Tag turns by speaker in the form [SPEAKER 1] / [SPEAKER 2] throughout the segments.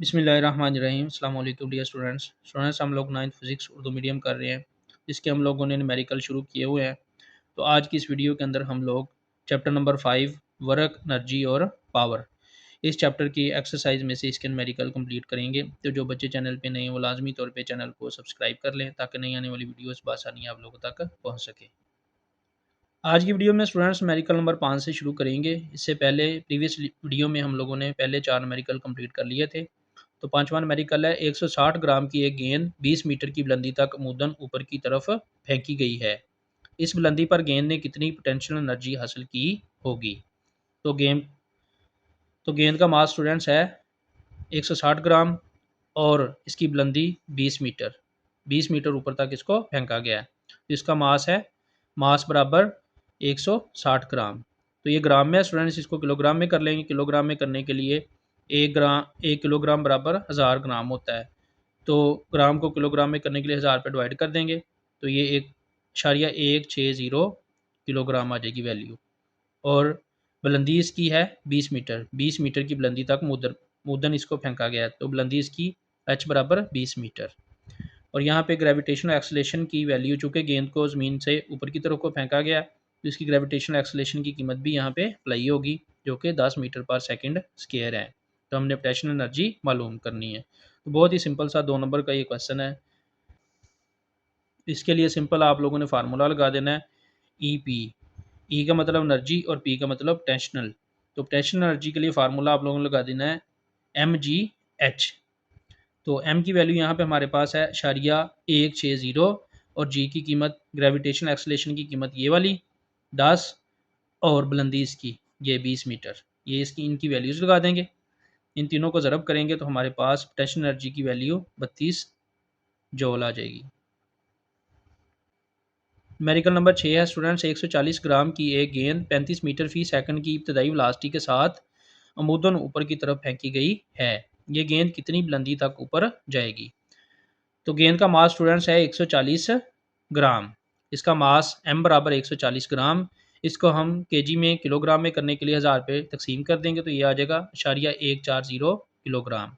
[SPEAKER 1] बिस्मिल्लाहिर्रहमानिर्रहीम। अस्सलाम वालेकुम डियर स्टूडेंट्स हम लोग 9th फिज़िक्स उर्दू मीडियम कर रहे हैं, जिसके हम लोगों ने न्यूमेरिकल शुरू किए हुए हैं। तो आज की इस वीडियो के अंदर हम लोग चैप्टर नंबर 5 वर्क, एनर्जी और पावर, इस चैप्टर की एक्सरसाइज में से इसके न्यूमेरिकल कंप्लीट करेंगे। तो जो बच्चे चैनल पे नए हैं वो लाजमी तौर पे चैनल को सब्सक्राइब कर लें ताकि नई आने वाली वीडियोस बआसानी आप लोगों तक पहुँच सके। आज की वीडियो में स्टूडेंट्स न्यूमेरिकल नंबर 5 से शुरू करेंगे। इससे पहले प्रीवियस वीडियो में हम लोगों ने पहले 4 न्यूमेरिकल कंप्लीट कर लिए थे। तो पांचवा न्यूमेरिकल है, 160 ग्राम की एक गेंद 20 मीटर की बुलंदी तक अमूमन ऊपर की तरफ फेंकी गई है। इस बुलंदी पर गेंद ने कितनी पोटेंशियल एनर्जी हासिल की होगी। तो गेंद का मास स्टूडेंट्स है 160 ग्राम और इसकी बुलंदी 20 मीटर, 20 मीटर ऊपर तक इसको फेंका गया है। तो इसका मास है, मास बराबर 160 ग्राम। तो ये ग्राम में है स्टूडेंट्स, इसको किलोग्राम में कर लेंगे। किलोग्राम में करने के लिए 1 किलोग्राम बराबर 1000 ग्राम होता है। तो ग्राम को किलोग्राम में करने के लिए 1000 पे डिवाइड कर देंगे, तो ये 1.160 किलोग्राम आ जाएगी वैल्यू। और बुलंदी इसकी है 20 मीटर, 20 मीटर की बुलंदी तक मुदन इसको फेंका गया है। तो बुलंदी इसकी h बराबर 20 मीटर। और यहाँ पे ग्रेविटेशनल एक्सेलेरेशन की वैल्यू, चूँकि गेंद को ज़मीन से ऊपर की तरफ को फेंका गया, तो इसकी ग्रेविटेशनल एक्सेलेरेशन की कीमत भी यहाँ पे अप्लाई होगी, जो कि 10 मीटर पर सेकंड स्क्वायर है। तो हमने पोटेंशियल एनर्जी मालूम करनी है। तो बहुत ही सिंपल सा 2 नंबर का ये क्वेश्चन है। इसके लिए सिंपल आप लोगों ने फार्मूला लगा देना है, ई पी। ई का मतलब एनर्जी और पी का मतलब पोटेंशियल। तो पोटेंशियल एनर्जी के लिए फार्मूला आप लोगों ने लगा देना है mgh। तो m की वैल्यू यहाँ पे हमारे पास है 160 और g की कीमत, ग्रेविटेशनल एक्सेलेरेशन की कीमत ये वाली 10 और बुलंदी इसकी ये 20 मीटर। ये इसकी इनकी वैल्यूज़ लगा देंगे। इन तीनों को ज़रब करेंगे तो हमारे पास पोटेंशियल एनर्जी की वैल्यू 32 जूल आ जाएगी। न्यूमेरिकल नंबर 6 है स्टूडेंट्स, 140 ग्राम की एक गेंद 35 मीटर फी सेकंड की इब्तदाई वेलोसिटी के साथ अमूमन ऊपर की तरफ फेंकी गई है। ये गेंद कितनी बुलंदी तक ऊपर जाएगी। तो गेंद का मास स्टूडेंट्स है 140 ग्राम। इसका मास m बराबर 140 ग्राम। इसको हम केजी में किलोग्राम में करने के लिए 1000 पे तकसीम कर देंगे, तो ये आ जाएगा 140 किलोग्राम।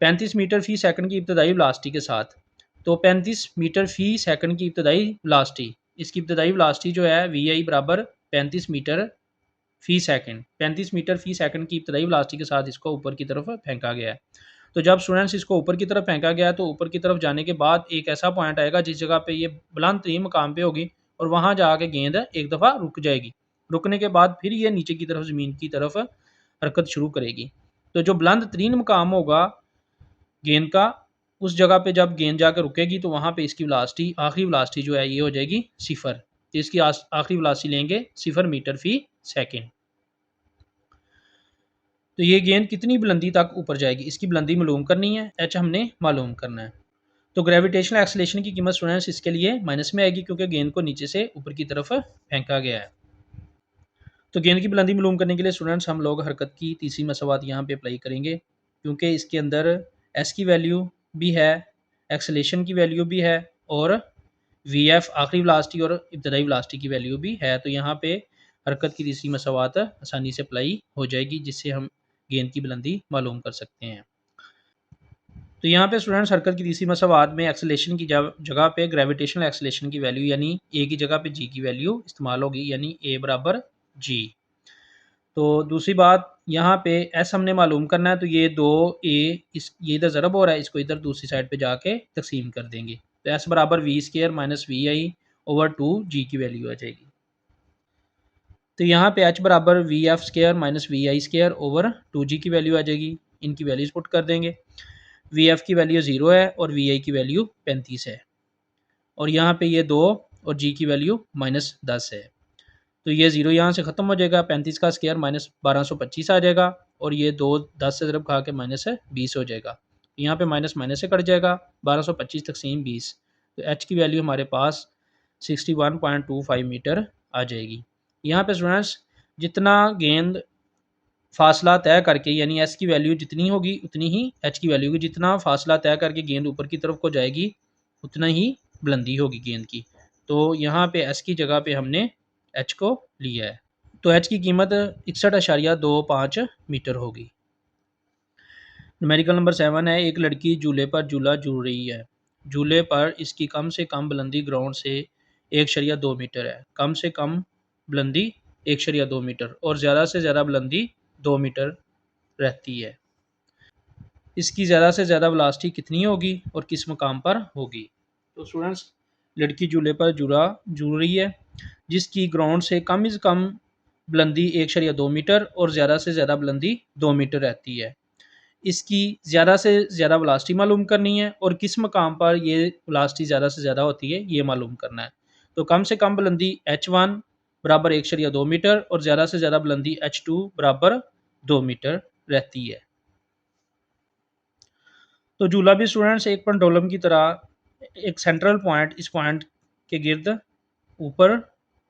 [SPEAKER 1] 35 मीटर फी सेकंड की इब्तदाई वेलोसिटी के साथ, तो 35 मीटर फी सेकंड की इब्तदाई वेलोसिटी, इसकी इब्तदाई वेलोसिटी जो है वी आई बराबर 35 मीटर फी सेकंड, 35 मीटर फी सेकंड की इब्तदाई वेलोसिटी के साथ इसको ऊपर की तरफ फेंका गया है। तो जब स्टूडेंट्स इसको ऊपर की तरफ फेंका गया, तो ऊपर की तरफ जाने के बाद एक ऐसा पॉइंट आएगा जिस जगह पे ये बुलंद तरीन मकाम पे होगी और वहाँ जाके गेंद एक दफ़ा रुक जाएगी। रुकने के बाद फिर ये नीचे की तरफ ज़मीन की तरफ हरकत शुरू करेगी। तो जो बुलंद तरीन मकाम होगा गेंद का, उस जगह पे जब गेंद जाकर रुकेगी तो वहाँ पे इसकी वेलोसिटी, आखिरी वेलोसिटी जो है ये हो जाएगी 0। तो इसकी आखिरी वेलोसिटी लेंगे 0 मीटर फी सेकंड। तो ये गेंद कितनी बुलंदी तक ऊपर जाएगी, इसकी बुलंदी मालूम करनी है, एच हमने मालूम करना है। तो ग्रेविटेशनल एक्सेलेरेशन की कीमत स्टूडेंट्स इसके लिए माइनस में आएगी, क्योंकि गेंद को नीचे से ऊपर की तरफ फेंका गया है। तो गेंद की बुलंदी मालूम करने के लिए स्टूडेंट्स हम लोग हरकत की तीसरी मसवात यहाँ पे अप्लाई करेंगे, क्योंकि इसके अंदर एस की वैल्यू भी है, एक्सेलेरेशन की वैल्यू भी है और वी एफ आखिरी वेलोसिटी और इब्तदाई वेलोसिटी की वैल्यू भी है। तो यहाँ पे हरकत की तीसरी मसवात आसानी से अप्लाई हो जाएगी, जिससे हम गेंद की बुलंदी मालूम कर सकते हैं। तो यहाँ पे स्टूडेंट्स हरकत की तीसरी मसवात में एक्सेलेरेशन की जगह पे ग्रेविटेशनल एक्सेलेरेशन की वैल्यू यानी ए की जगह पे जी की वैल्यू इस्तेमाल होगी, यानी ए बराबर जी। तो दूसरी बात यहाँ पे एस हमने मालूम करना है, तो ये दो ए ये इधर ज़रब हो रहा है, इसको इधर दूसरी साइड पे जाके तकसीम कर देंगे। तो एस बराबर V square minus V I over 2 G की वैल्यू आ जाएगी। तो यहाँ पे एच बराबर V F square minus V I square over 2 G की वैल्यू आ जाएगी। इनकी वैल्यूज़ पुट कर देंगे। वी एफ की वैल्यू 0 है और वी आई की वैल्यू 35 है, और यहाँ पे ये 2 और जी की वैल्यू -10 है। तो ये 0 यहाँ से ख़त्म हो जाएगा, 35 का स्केयर माइनस 1225 आ जाएगा, और ये 2 10 से ज़रब खा के -20 हो जाएगा। यहाँ पे माइनस माइनस से कट जाएगा, 1225 तकसीम 20। तो एच की वैल्यू हमारे पास 61.25 मीटर आ जाएगी। यहाँ पे स्टूडेंट्स जितना गेंद फासला तय करके, यानी एस की वैल्यू जितनी होगी उतनी ही एच की वैल्यू होगी। जितना फासला तय करके गेंद ऊपर की तरफ को जाएगी उतना ही बुलंदी होगी गेंद की। तो यहाँ पे एस की जगह पे हमने एच को लिया है। तो एच की कीमत 61.25 मीटर होगी। न्यूमेरिकल नंबर 7 है, एक लड़की झूले पर झूला झूल रही है। झूले पर इसकी कम से कम बुलंदी ग्राउंड से 1.2 मीटर है। कम से कम बुलंदी 1.2 मीटर और ज़्यादा से ज़्यादा बुलंदी 2 मीटर रहती है। इसकी ज़्यादा से ज़्यादा वेलोसिटी कितनी होगी और किस मकाम पर होगी? तो स्टूडेंट्स, लड़की झूले पर झूला झूल रही है जिसकी ग्राउंड से कम से कम बुलंदी 1.2 मीटर और ज़्यादा से ज़्यादा बुलंदी 2 मीटर रहती है। इसकी ज़्यादा से ज़्यादा वेलोसिटी मालूम करनी है और किस मकाम पर ये वेलोसिटी ज़्यादा से ज़्यादा होती है ये मालूम करना है। तो कम से कम बुलंदी h1 बराबर 1.2 मीटर और ज़्यादा से ज़्यादा बुलंदी h2 बराबर 2 मीटर रहती है। तो झूला भी स्टूडेंट्स एक पेंडुलम की तरह एक सेंट्रल पॉइंट, इस पॉइंट के गिर्द ऊपर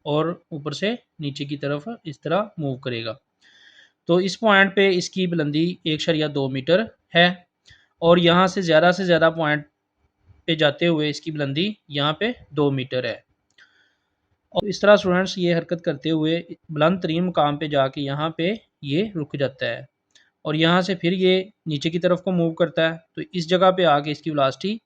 [SPEAKER 1] और ऊपर से नीचे की तरफ इस तरह मूव करेगा। तो इस पॉइंट पे इसकी बुलंदी 1.2 मीटर है और यहाँ से ज़्यादा पॉइंट पे जाते हुए इसकी बुलंदी यहाँ पे 2 मीटर है। और इस तरह स्टूडेंट्स ये हरकत करते हुए बुलंद तरीन मुकाम पे जाके यहाँ पे ये रुक जाता है और यहाँ से फिर ये नीचे की तरफ को मूव करता है। तो इस जगह पे आके इसकी वेलोसिटी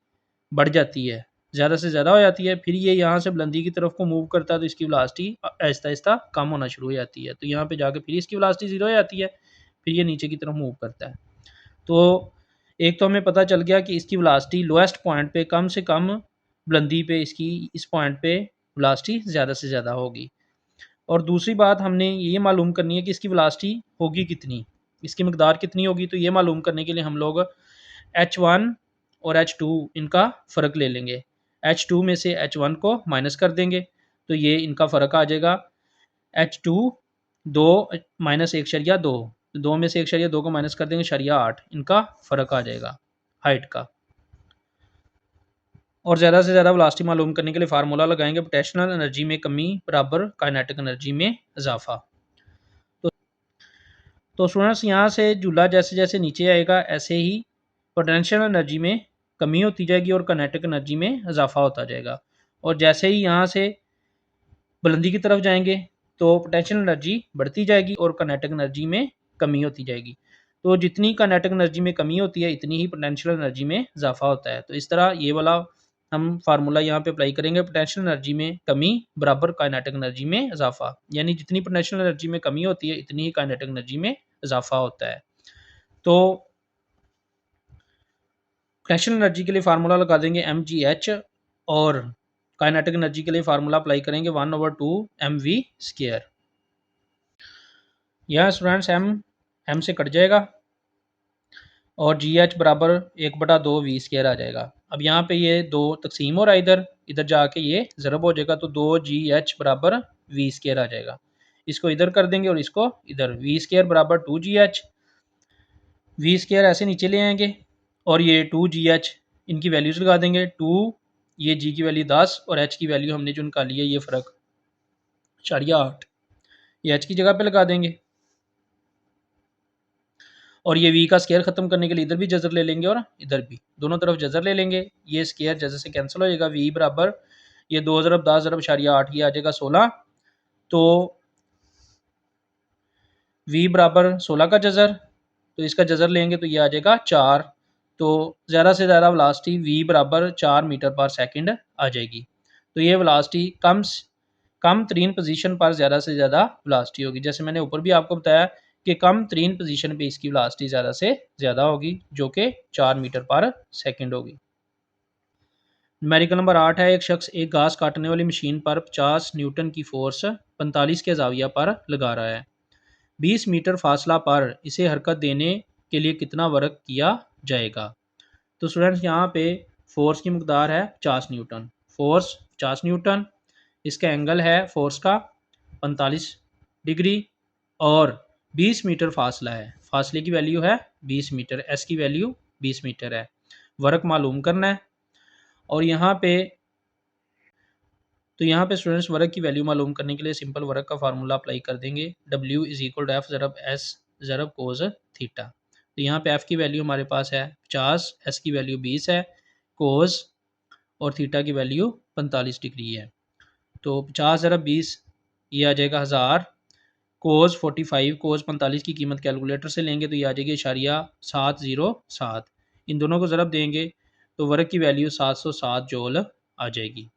[SPEAKER 1] बढ़ जाती है, ज़्यादा से ज़्यादा हो जाती है। फिर ये यहाँ से बुलंदी की तरफ को मूव करता है तो इसकी वेलोसिटी आहिस्ता आहिस्ता कम होना शुरू हो जाती है। तो यहाँ पे जाके फिर इसकी वेलोसिटी 0 हो जाती है, फिर ये नीचे की तरफ मूव करता है। तो एक तो हमें पता चल गया कि इसकी वेलोसिटी लोएस्ट पॉइंट पे कम से कम बुलंदी पे इसकी इस पॉइंट पे वेलोसिटी ज़्यादा से ज़्यादा होगी। और दूसरी बात हमने ये मालूम करनी है कि इसकी वेलोसिटी होगी कितनी, इसकी मकदार कितनी होगी। तो ये मालूम करने के लिए हम लोग h1 और h2 इनका फ़र्क ले लेंगे। h2 में से h1 को माइनस कर देंगे तो ये इनका फ़र्क आ जाएगा h2 2 माइनस 1.2, तो 2 में से 1.2 को माइनस कर देंगे 0.8, इनका फ़र्क आ जाएगा हाइट का। और ज़्यादा से ज़्यादा वेलोसिटी मालूम करने के लिए फार्मूला लगाएंगे, पोटेंशियल एनर्जी में कमी बराबर काइनेटिक एनर्जी में इजाफा। तो स्टूडेंट्स, यहाँ से झूला जैसे जैसे नीचे आएगा ऐसे ही पोटेंशियल एनर्जी में कमी होती जाएगी और काइनेटिक एनर्जी में इजाफा होता जाएगा। और जैसे ही यहाँ से बुलंदी की तरफ जाएंगे तो पोटेंशियल एनर्जी बढ़ती जाएगी और काइनेटिक एनर्जी में कमी होती जाएगी। तो जितनी काइनेटिक एनर्जी में कमी होती है इतनी ही पोटेंशियल एनर्जी में इजाफा होता है। तो इस तरह ये वाला हम फार्मूला यहाँ पे अप्लाई करेंगे, पोटेंशियल एनर्जी में कमी बराबर काइनेटिक एनर्जी में इजाफा, यानी जितनी पोटेंशियल एनर्जी में कमी होती है इतनी ही काइनेटिक एनर्जी में इजाफा होता है। तो पोटेंशियल एनर्जी के लिए फार्मूला लगा देंगे mgh और काइनेटिक एनर्जी के लिए फार्मूला अप्लाई करेंगे 1/2 mv²। यहाँ स्टूडेंट्स m से कट जाएगा और gh बराबर 1/2 v² आ जाएगा। अब यहाँ पे ये दो तकसीम हो रहा है, इधर इधर जाके ये ज़रब हो जाएगा तो 2gh बराबर v² आ जाएगा। इसको इधर कर देंगे और इसको इधर, v² बराबर 2gh, v² ऐसे नीचे ले आएंगे और ये 2gh इनकी वैल्यूज़ लगा देंगे। 2, ये g की वैल्यू 10 और h की वैल्यू हमने जो निकाली है ये फ़र्क 0.8, ये h की जगह पे लगा देंगे। और ये v का स्केयर ख़त्म करने के लिए इधर भी जज़र ले लेंगे और इधर भी, दोनों तरफ जज़र ले लेंगे। ये स्केयर जज़र से कैंसिल हो जाएगा। v बराबर ये 2 ज़रब 10 ज़रब 0.8 ये आ जाएगा 16। तो v बराबर 16 का जज़र, तो इसका जज़र लेंगे तो ये आ जाएगा 4। तो ज़्यादा से ज़्यादा वेलोसिटी v बराबर 4 मीटर पर सेकंड आ जाएगी। तो ये वेलोसिटी कम तरीन पोजीशन पर ज़्यादा से ज़्यादा वेलोसिटी होगी। जैसे मैंने ऊपर भी आपको बताया कि कम तरीन पोजीशन पे इसकी वेलोसिटी ज़्यादा से ज़्यादा होगी जो कि 4 मीटर पर सेकंड होगी। न्यूमेरिकल नंबर 8 है, एक शख्स एक घास काटने वाली मशीन पर 50 न्यूटन की फोर्स 45 के जाविया पर लगा रहा है। 20 मीटर फासला पर इसे हरकत देने के लिए कितना वर्क किया जाएगा? तो स्टूडेंट्स, यहाँ पे फोर्स की मकदार है 50 न्यूटन, फोर्स 50 न्यूटन, इसका एंगल है फोर्स का 45 डिग्री और 20 मीटर फासला है, फासले की वैल्यू है 20 मीटर, एस की वैल्यू 20 मीटर है। वर्क मालूम करना है और यहाँ पे स्टूडेंट्स वर्क की वैल्यू मालूम करने के लिए सिंपल वर्क का फार्मूला अप्लाई कर देंगे, W = F ज़रब S ज़रब कोस थीटा। तो यहाँ पे F की वैल्यू हमारे पास है 50, S की वैल्यू 20 है, कोस और थीटा की वैल्यू 45 डिग्री है। तो 50 ज़रब 20 ये आ जाएगा 1000 कोस 45 कोस 45 की कीमत कैलकुलेटर से लेंगे तो ये आ जाएगी 707। इन दोनों को ज़रब देंगे तो वर्ग की वैल्यू 707 जूल आ जाएगी।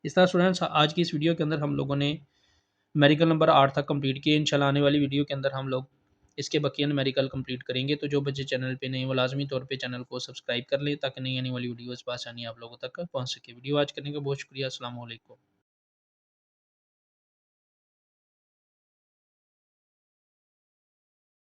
[SPEAKER 1] इस तरह स्टूडेंट्स आज की इस वीडियो के अंदर हम लोगों ने न्यूमेरिकल नंबर 8 तक कंप्लीट किए। इंशाल्लाह आने वाली वीडियो के अंदर हम लोग इसके बकिया न्यूमेरिकल कंप्लीट करेंगे। तो जो बच्चे चैनल पे नहीं वो लाजमी तौर पे चैनल को सब्सक्राइब कर लें ताकि नई आने वाली वीडियोस आसानी आप लोगों तक पहुंच सके। वीडियो आज करने का बहुत शुक्रिया। अस्सलाम वालेकुम।